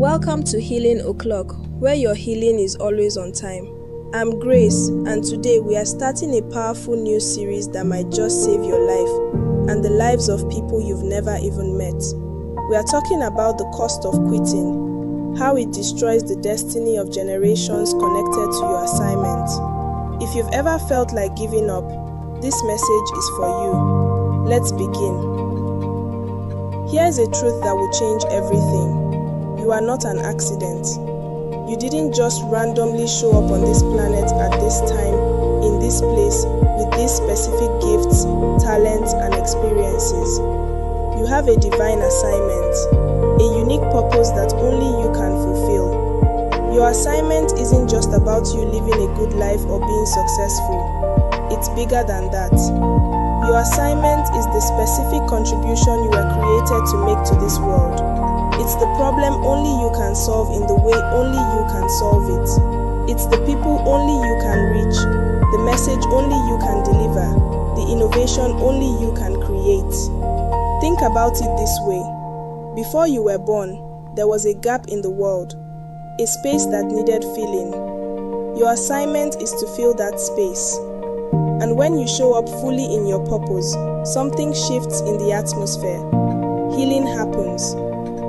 Welcome to Healing O'Clock, where your healing is always on time. I'm Grace, and today we are starting a powerful new series that might just save your life and the lives of people you've never even met. We are talking about the cost of quitting, how it destroys the destiny of generations connected to your assignment. If you've ever felt like giving up, this message is for you. Let's begin. Here's a truth that will change everything. You are not an accident. You didn't just randomly show up on this planet at this time, in this place, with these specific gifts, talents, and experiences. You have a divine assignment, a unique purpose that only you can fulfill. Your assignment isn't just about you living a good life or being successful. It's bigger than that. Your assignment is the specific contribution you were created to make to this world. It's the problem only you can solve in the way only you can solve it. It's the people only you can reach, the message only you can deliver, the innovation only you can create. Think about it this way. Before you were born, there was a gap in the world, a space that needed filling. Your assignment is to fill that space. And when you show up fully in your purpose, something shifts in the atmosphere. Healing happens.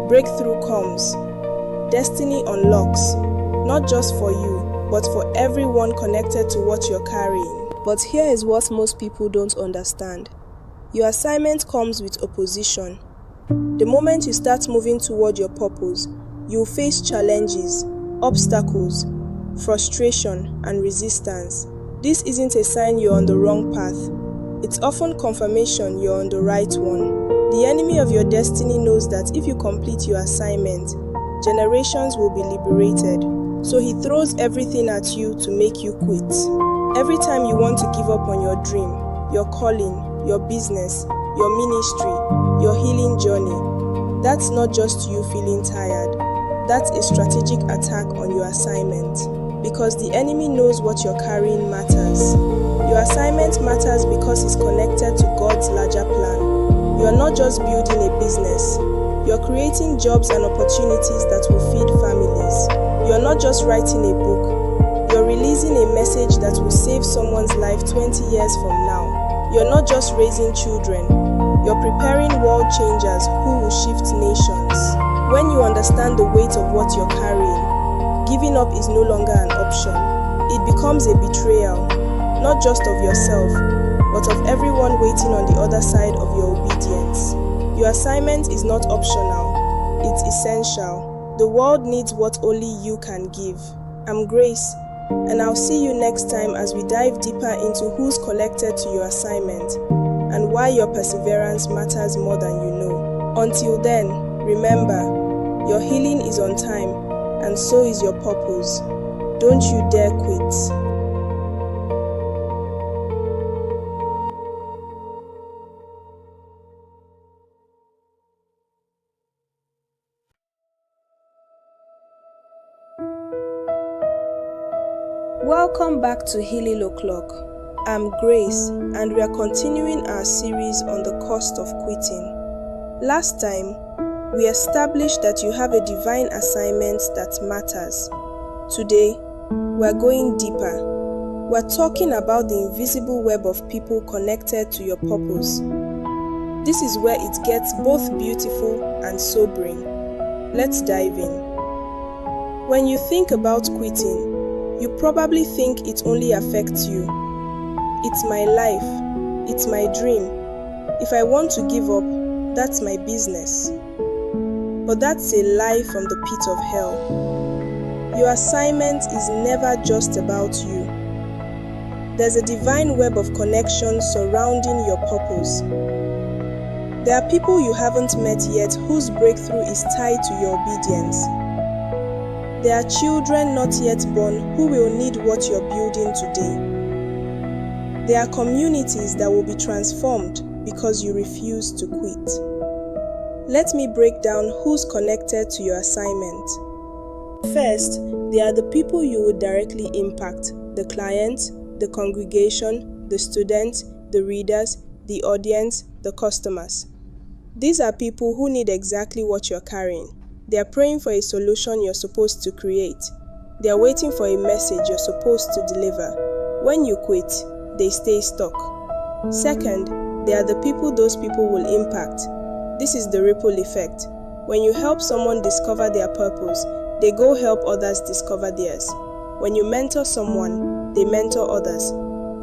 Breakthrough comes. Destiny unlocks, not just for you, but for everyone connected to what you're carrying. But here is what most people don't understand. Your assignment comes with opposition. The moment you start moving toward your purpose, you'll face challenges, obstacles, frustration, and resistance. This isn't a sign you're on the wrong path. It's often confirmation you're on the right one. The enemy of your destiny knows that if you complete your assignment, generations will be liberated. So he throws everything at you to make you quit. Every time you want to give up on your dream, your calling, your business, your ministry, your healing journey, that's not just you feeling tired. That's a strategic attack on your assignment. Because the enemy knows what you're carrying matters. Your assignment matters because it's connected to God's larger plan. You are not just building a business. You're creating jobs and opportunities that will feed families. You're not just writing a book. You're releasing a message that will save someone's life 20 years from now. You're not just raising children. You're preparing world changers who will shift nations. When you understand the weight of what you're carrying, giving up is no longer an option. It becomes a betrayal, not just of yourself, but of everyone waiting on the other side of your obedience. Your assignment is not optional, it's essential. The world needs what only you can give. I'm Grace, and I'll see you next time as we dive deeper into who's connected to your assignment and why your perseverance matters more than you know. Until then, remember, your healing is on time, and so is your purpose. Don't you dare quit. Welcome back to Healing O'Clock. I'm Grace, and we are continuing our series on the cost of quitting. Last time, we established that you have a divine assignment that matters. Today, we're going deeper. We're talking about the invisible web of people connected to your purpose. This is where it gets both beautiful and sobering. Let's dive in. When you think about quitting, you probably think it only affects you. It's my life. It's my dream. If I want to give up, that's my business. But that's a lie from the pit of hell. Your assignment is never just about you. There's a divine web of connections surrounding your purpose. There are people you haven't met yet whose breakthrough is tied to your obedience. There are children not yet born who will need what you're building today. There are communities that will be transformed because you refuse to quit. Let me break down who's connected to your assignment. First, there are the people you will directly impact: the client, the congregation, the student, the readers, the audience, the customers. These are people who need exactly what you're carrying. They are praying for a solution you're supposed to create. They are waiting for a message you're supposed to deliver. When you quit, they stay stuck. Second, they are the people those people will impact. This is the ripple effect. When you help someone discover their purpose, they go help others discover theirs. When you mentor someone, they mentor others.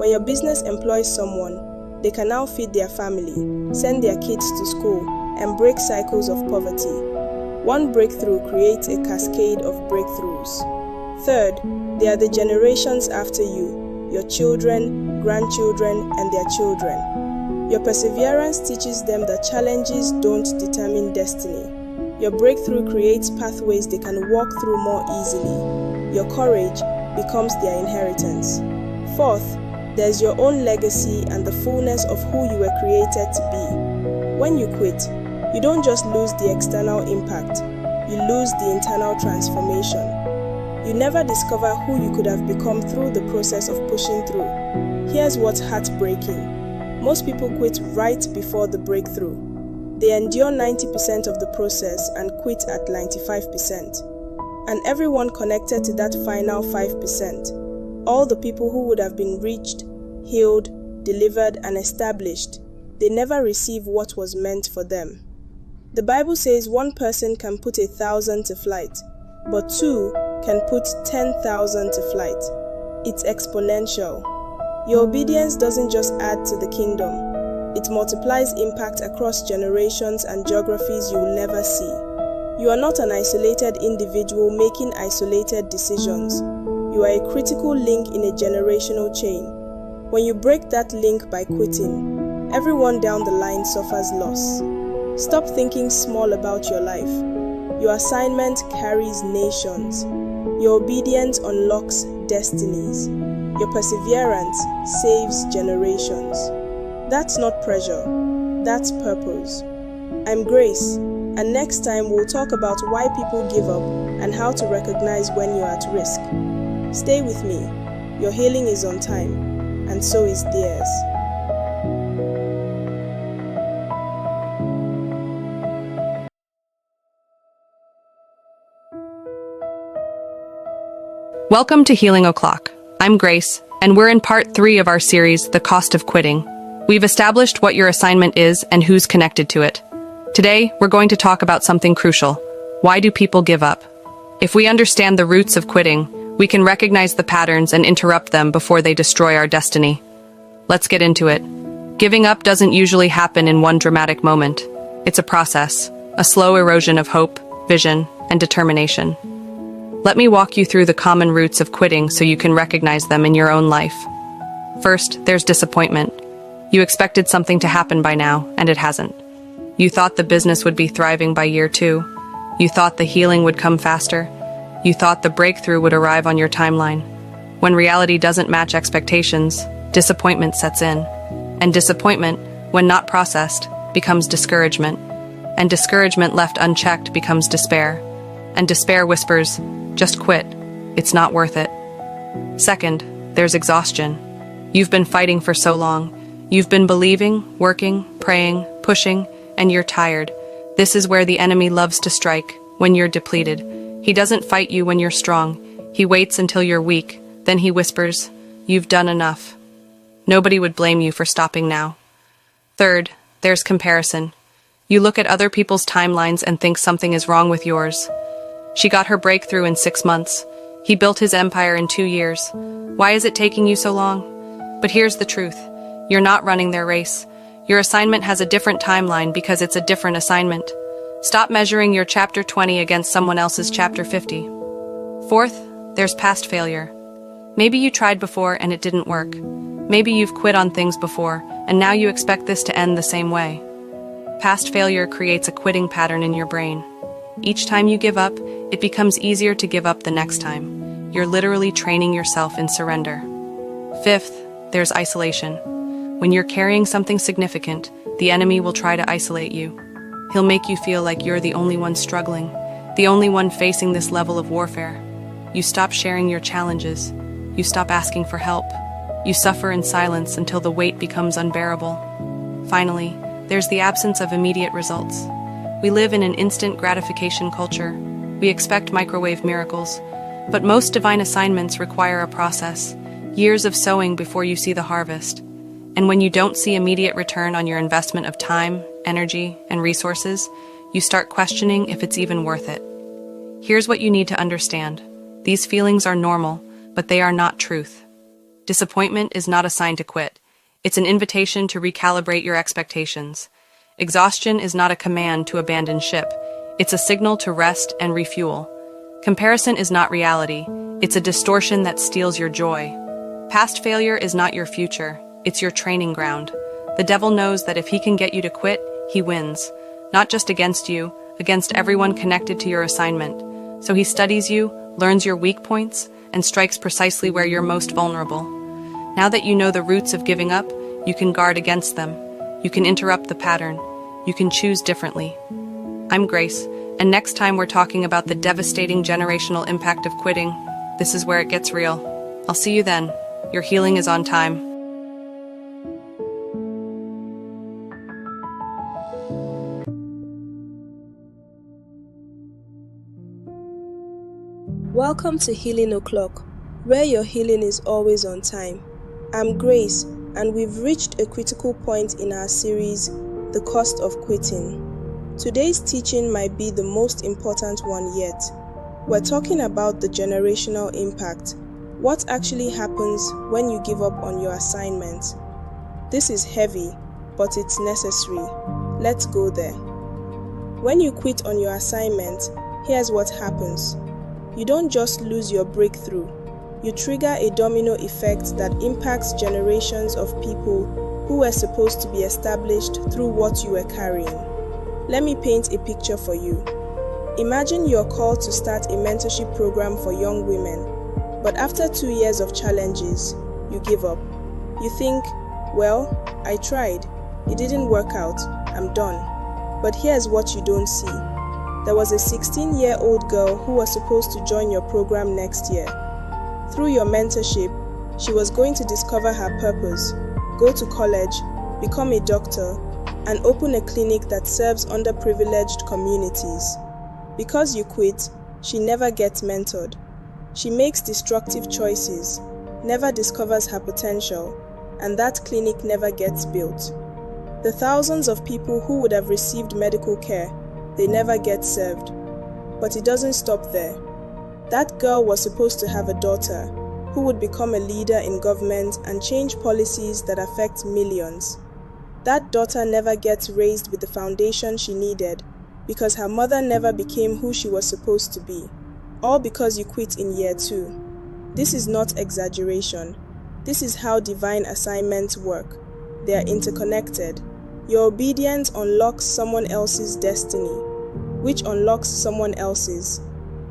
When your business employs someone, they can now feed their family, send their kids to school, and break cycles of poverty. One breakthrough creates a cascade of breakthroughs. Third, they are the generations after you, your children, grandchildren, and their children. Your perseverance teaches them that challenges don't determine destiny. Your breakthrough creates pathways they can walk through more easily. Your courage becomes their inheritance. Fourth, there's your own legacy and the fullness of who you were created to be. When you quit, you don't just lose the external impact, you lose the internal transformation. You never discover who you could have become through the process of pushing through. Here's what's heartbreaking. Most people quit right before the breakthrough. They endure 90% of the process and quit at 95%. And everyone connected to that final 5%, all the people who would have been reached, healed, delivered, and established, they never receive what was meant for them. The Bible says one person can put 1,000 to flight, but two can put 10,000 to flight. It's exponential. Your obedience doesn't just add to the kingdom. It multiplies impact across generations and geographies you will never see. You are not an isolated individual making isolated decisions. You are a critical link in a generational chain. When you break that link by quitting, everyone down the line suffers loss. Stop thinking small about your life. Your assignment carries nations. Your obedience unlocks destinies. Your perseverance saves generations. That's not pressure, that's purpose. I'm Grace, and next time we'll talk about why people give up and how to recognize when you're at risk. Stay with me. Your healing is on time, and so is theirs. Welcome to Healing O'Clock. I'm Grace, and we're in part 3 of our series, The Cost of Quitting. We've established what your assignment is and who's connected to it. Today, we're going to talk about something crucial. Why do people give up? If we understand the roots of quitting, we can recognize the patterns and interrupt them before they destroy our destiny. Let's get into it. Giving up doesn't usually happen in one dramatic moment. It's a process, a slow erosion of hope, vision, and determination. Let me walk you through the common roots of quitting so you can recognize them in your own life. First, there's disappointment. You expected something to happen by now, and it hasn't. You thought the business would be thriving by year 2. You thought the healing would come faster. You thought the breakthrough would arrive on your timeline. When reality doesn't match expectations, disappointment sets in. And disappointment, when not processed, becomes discouragement. And discouragement left unchecked becomes despair. And despair whispers, "Just quit. It's not worth it." Second, there's exhaustion. You've been fighting for so long. You've been believing, working, praying, pushing, and you're tired. This is where the enemy loves to strike, when you're depleted. He doesn't fight you when you're strong. He waits until you're weak. Then he whispers, "You've done enough." Nobody would blame you for stopping now. Third, there's comparison. You look at other people's timelines and think something is wrong with yours. She got her breakthrough in 6 months. He built his empire in 2 years. Why is it taking you so long? But here's the truth. You're not running their race. Your assignment has a different timeline because it's a different assignment. Stop measuring your chapter 20 against someone else's chapter 50. Fourth, there's past failure. Maybe you tried before and it didn't work. Maybe you've quit on things before, and now you expect this to end the same way. Past failure creates a quitting pattern in your brain. Each time you give up, it becomes easier to give up the next time. You're literally training yourself in surrender. Fifth, there's isolation. When you're carrying something significant, the enemy will try to isolate you. He'll make you feel like you're the only one struggling, the only one facing this level of warfare. You stop sharing your challenges. You stop asking for help. You suffer in silence until the weight becomes unbearable. Finally, there's the absence of immediate results. We live in an instant gratification culture. We expect microwave miracles. But most divine assignments require a process, years of sowing before you see the harvest. And when you don't see immediate return on your investment of time, energy, and resources, you start questioning if it's even worth it. Here's what you need to understand. These feelings are normal, but they are not truth. Disappointment is not a sign to quit. It's an invitation to recalibrate your expectations. Exhaustion is not a command to abandon ship. It's a signal to rest and refuel. Comparison is not reality. It's a distortion that steals your joy. Past failure is not your future. It's your training ground. The devil knows that if he can get you to quit, he wins. Not just against you, against everyone connected to your assignment. So he studies you, learns your weak points, and strikes precisely where you're most vulnerable. Now that you know the roots of giving up, you can guard against them. You can interrupt the pattern. You can choose differently. I'm Grace, and next time we're talking about the devastating generational impact of quitting. This is where it gets real. I'll see you then. Your healing is on time. Welcome to Healing O'Clock, where your healing is always on time. I'm Grace, and we've reached a critical point in our series, The Cost of Quitting. Today's teaching might be the most important one yet. We're talking about the generational impact. What actually happens when you give up on your assignment? This is heavy, but it's necessary. Let's go there. When you quit on your assignment, here's what happens. You don't just lose your breakthrough. You trigger a domino effect that impacts generations of people who were supposed to be established through what you were carrying. Let me paint a picture for you. Imagine you're called to start a mentorship program for young women, but after 2 years of challenges, you give up. You think, well, I tried. It didn't work out. I'm done. But here's what you don't see. There was a 16-year-old girl who was supposed to join your program next year. Through your mentorship, she was going to discover her purpose, go to college, become a doctor, and open a clinic that serves underprivileged communities. Because you quit, she never gets mentored. She makes destructive choices, never discovers her potential, and that clinic never gets built. The thousands of people who would have received medical care, they never get served. But it doesn't stop there. That girl was supposed to have a daughter who would become a leader in government and change policies that affect millions. That daughter never gets raised with the foundation she needed because her mother never became who she was supposed to be. All because you quit in year 2. This is not exaggeration. This is how divine assignments work. They are interconnected. Your obedience unlocks someone else's destiny, which unlocks someone else's,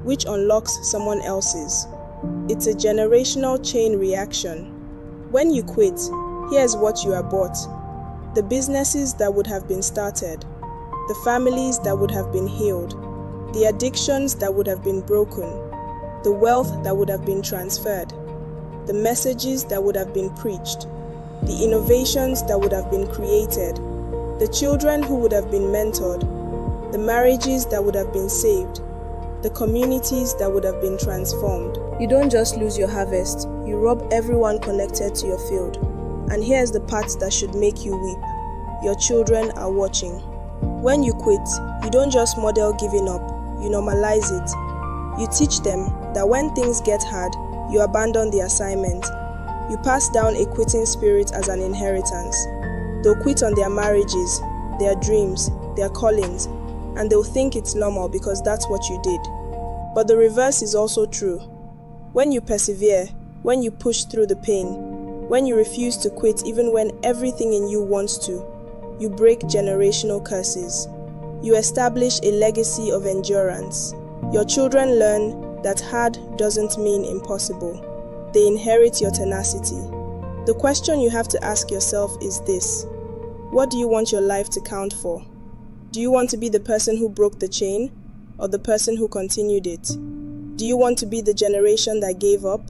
which unlocks someone else's. It's a generational chain reaction. When you quit, here's what you are bought. The businesses that would have been started, the families that would have been healed, the addictions that would have been broken, the wealth that would have been transferred, the messages that would have been preached, the innovations that would have been created, the children who would have been mentored, the marriages that would have been saved, the communities that would have been transformed. You don't just lose your harvest, you rob everyone connected to your field. And here's the part that should make you weep. Your children are watching. When you quit, you don't just model giving up, you normalize it. You teach them that when things get hard, you abandon the assignment. You pass down a quitting spirit as an inheritance. They'll quit on their marriages, their dreams, their callings, and they'll think it's normal because that's what you did. But the reverse is also true. When you persevere, when you push through the pain, when you refuse to quit even when everything in you wants to, you break generational curses. You establish a legacy of endurance. Your children learn that hard doesn't mean impossible. They inherit your tenacity. The question you have to ask yourself is this: what do you want your life to count for? Do you want to be the person who broke the chain, or the person who continued it? Do you want to be the generation that gave up,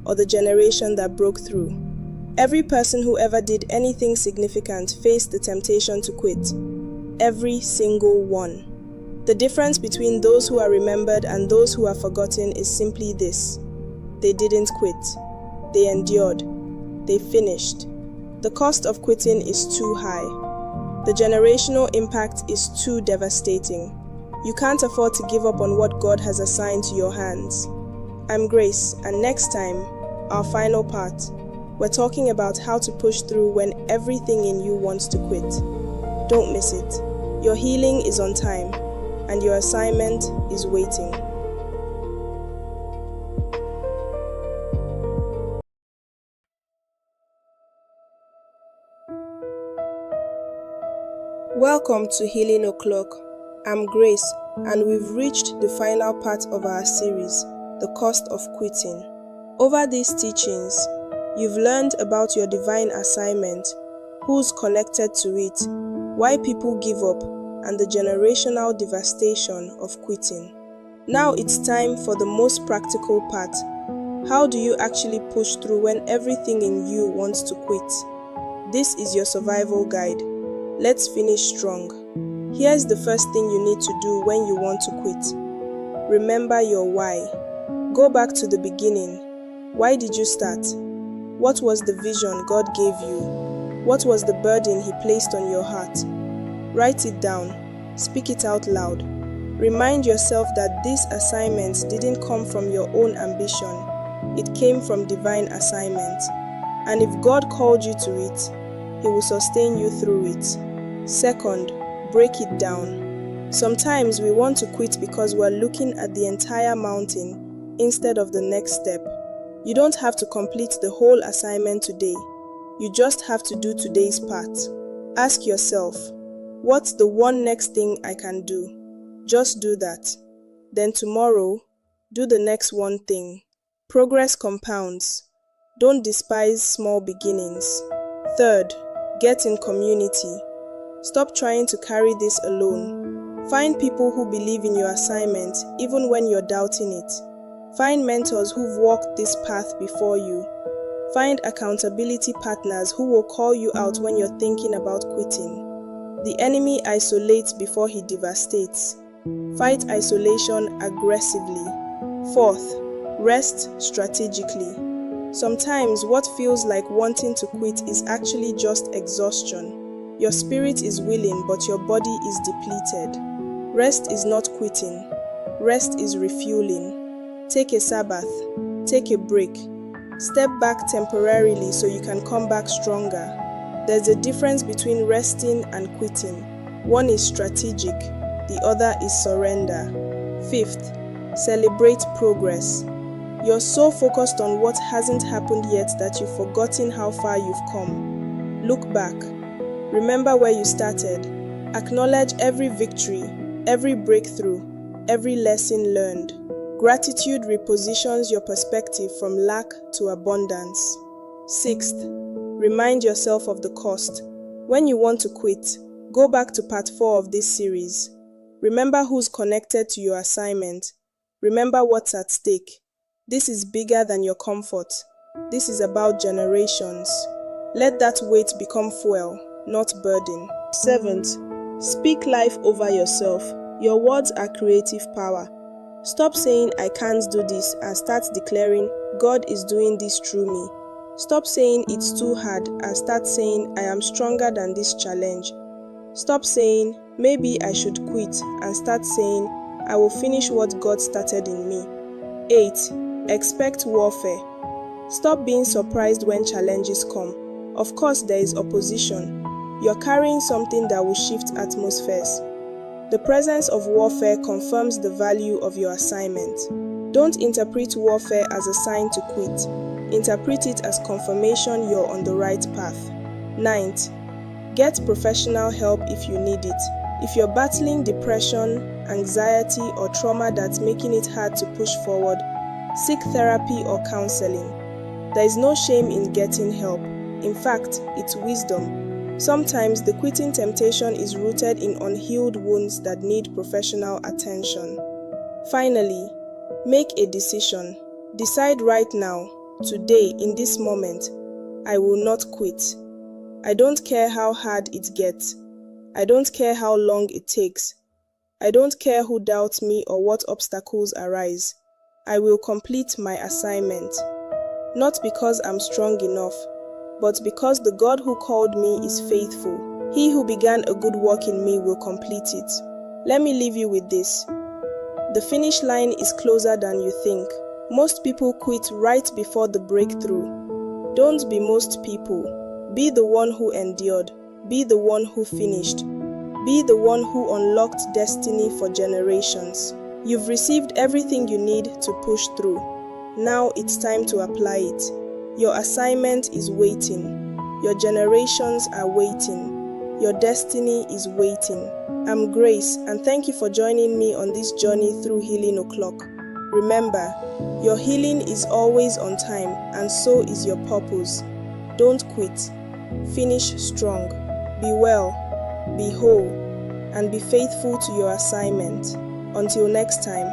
or the generation that broke through? Every person who ever did anything significant faced the temptation to quit. Every single one. The difference between those who are remembered and those who are forgotten is simply this: they didn't quit. They endured. They finished. The cost of quitting is too high. The generational impact is too devastating. You can't afford to give up on what God has assigned to your hands. I'm Grace, and next time, our final part, we're talking about how to push through when everything in you wants to quit. Don't miss it. Your healing is on time, and your assignment is waiting. Welcome to Healing O'Clock. I'm Grace, and we've reached the final part of our series, The Cost of Quitting. Over these teachings, you've learned about your divine assignment, who's connected to it, why people give up, and the generational devastation of quitting. Now it's time for the most practical part. How do you actually push through when everything in you wants to quit? This is your survival guide. Let's finish strong. Here's the first thing you need to do when you want to quit. Remember your why. Go back to the beginning. Why did you start? What was the vision God gave you? What was the burden He placed on your heart? Write it down. Speak it out loud. Remind yourself that this assignment didn't come from your own ambition. It came from divine assignment. And if God called you to it, He will sustain you through it. Second, break it down. Sometimes we want to quit because we're looking at the entire mountain instead of the next step. You don't have to complete the whole assignment today. You just have to do today's part. Ask yourself, what's the one next thing I can do? Just do that. Then tomorrow, do the next one thing. Progress compounds. Don't despise small beginnings. Third, get in community. Stop trying to carry this alone. Find people who believe in your assignment even when you're doubting it. Find mentors who've walked this path before you. Find accountability partners who will call you out when you're thinking about quitting. The enemy isolates before he devastates. Fight isolation aggressively. Fourth, rest strategically. Sometimes what feels like wanting to quit is actually just exhaustion. Your spirit is willing, but your body is depleted. Rest is not quitting. Rest is refueling. Take a Sabbath. Take a break. Step back temporarily so you can come back stronger. There's a difference between resting and quitting. One is strategic, the other is surrender. Fifth, celebrate progress. You're so focused on what hasn't happened yet that you've forgotten how far you've come. Look back. Remember where you started. Acknowledge every victory, every breakthrough, every lesson learned. Gratitude repositions your perspective from lack to abundance. Sixth, remind yourself of the cost. When you want to quit, go back to part 4 of this series. Remember who's connected to your assignment. Remember what's at stake. This is bigger than your comfort. This is about generations. Let that weight become fuel, not burden. Seventh, speak life over yourself. Your words are creative power. Stop saying, I can't do this, and start declaring, God is doing this through me. Stop saying it's too hard and start saying, I am stronger than this challenge. Stop saying, maybe I should quit, and start saying, I will finish what God started in me. 8. Expect warfare. Stop being surprised when challenges come. Of course, there is opposition. You're carrying something that will shift atmospheres. The presence of warfare confirms the value of your assignment. Don't interpret warfare as a sign to quit. Interpret it as confirmation you're on the right path. 9th, get professional help if you need it. If you're battling depression, anxiety, or trauma that's making it hard to push forward, seek therapy or counseling. There is no shame in getting help. In fact, it's wisdom. Sometimes the quitting temptation is rooted in unhealed wounds that need professional attention. Finally, make a decision. Decide right now, today, in this moment, I will not quit. I don't care how hard it gets. I don't care how long it takes. I don't care who doubts me or what obstacles arise. I will complete my assignment. Not because I'm strong enough, but because the God who called me is faithful. He who began a good work in me will complete it. Let me leave you with this. The finish line is closer than you think. Most people quit right before the breakthrough. Don't be most people. Be the one who endured. Be the one who finished. Be the one who unlocked destiny for generations. You've received everything you need to push through. Now it's time to apply it. Your assignment is waiting. Your generations are waiting. Your destiny is waiting. I'm Grace, and thank you for joining me on this journey through Healing O'Clock. Remember, your healing is always on time, and so is your purpose. Don't quit. Finish strong. Be well, be whole, and be faithful to your assignment. Until next time.